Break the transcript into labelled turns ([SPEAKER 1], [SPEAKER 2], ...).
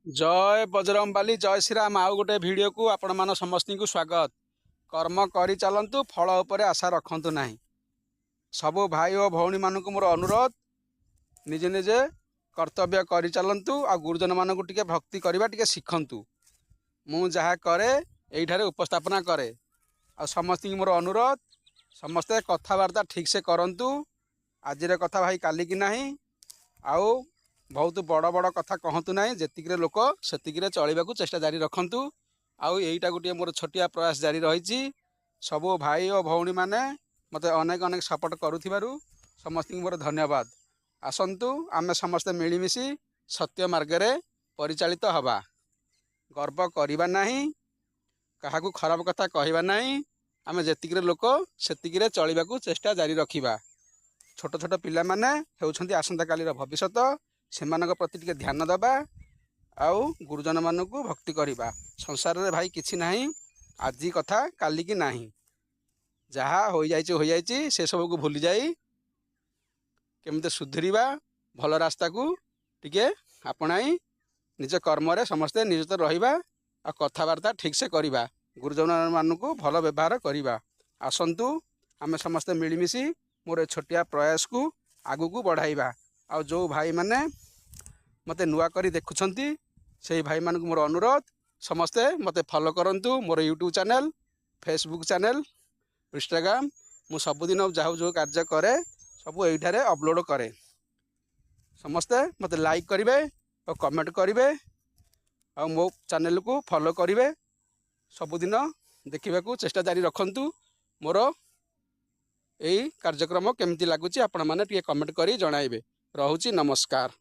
[SPEAKER 1] जय बजरंगबाली जय श्रीराम आउ गोटे भिडियो को आपण मान समस्त को स्वागत। कर्म करी चलंतु फल उपर आशा रखंतु नहीं। सबु भाई और भौणी मानक मोर अनुरोध निजे निजे कर्तव्य करी चलंतु आ गुरुजन मानक टिके भक्ति करबा टिके शिखंतु। मु जहा करे एठारे उपस्थापना करे आ समस्त मोर अनुरोध समस्ते कथबार्ता ठीक से करंतु। आज कथा भाई काली की नहीं आउ बहुत बड़ बड़ कथा कहतु ना जीक लोक से चलने चेष्टा जारी रखु। आउ यहीटा गोटे मोर छोटिया प्रयास जारी रही। सबू भाई और भौणी मैंने मत अनेक अनेक सपोर्ट करुथिबारु समस्त मोर धन्यवाद। आसतु आम समस्ते मिलमिशि सत्य मार्गरे परिचालित हवा। गर्व करवा नहीं, क्या खराब कथा कहवा नहीं। आम जीक लोक से चलने चेष्टा जारी रखा। छोट छोट पिला माने हेउछंती आसंता कालीर भविष्यत। सेमानक प्रति टिके ध्यान दबा आउ गुरुजन मानक भक्ति करवा। संसार रे भाई किछि नाही, आज कथा काली की नाही। जहा हो जाइए से सब को भूली जाई केमते सुधरीबा भल रास्ता को टिके आपणाई निज कर्म रे समस्ते निजत रहिबा आ कथबार्ता ठीक से करवा। गुरुजन मानक भल व्यवहार करवा। आसंतु आमे समस्ते मिलमिशि मोर छोटिया प्रयास को आगु को बढ़ाइबा। आ जो भाई माने मते नुआ करी देखुछंती से भाई मानक मोर अनुरोध समस्ते मते फॉलो करंतु। मोर YouTube channel, Facebook channel, Instagram मु सबुदिन जाहु जो कार्य करे सब एठारे अपलोड करे। समस्ते मते लाइक करिवे और कमेंट करिवे और मो चैनल को फॉलो करिवे। सबुदिन देखा चेष्टा जारी रखंतु। मोर यही कार्यक्रम केमती लगुच आपण मैंने टे कमेंट करी जणाइबे। रहुची नमस्कार।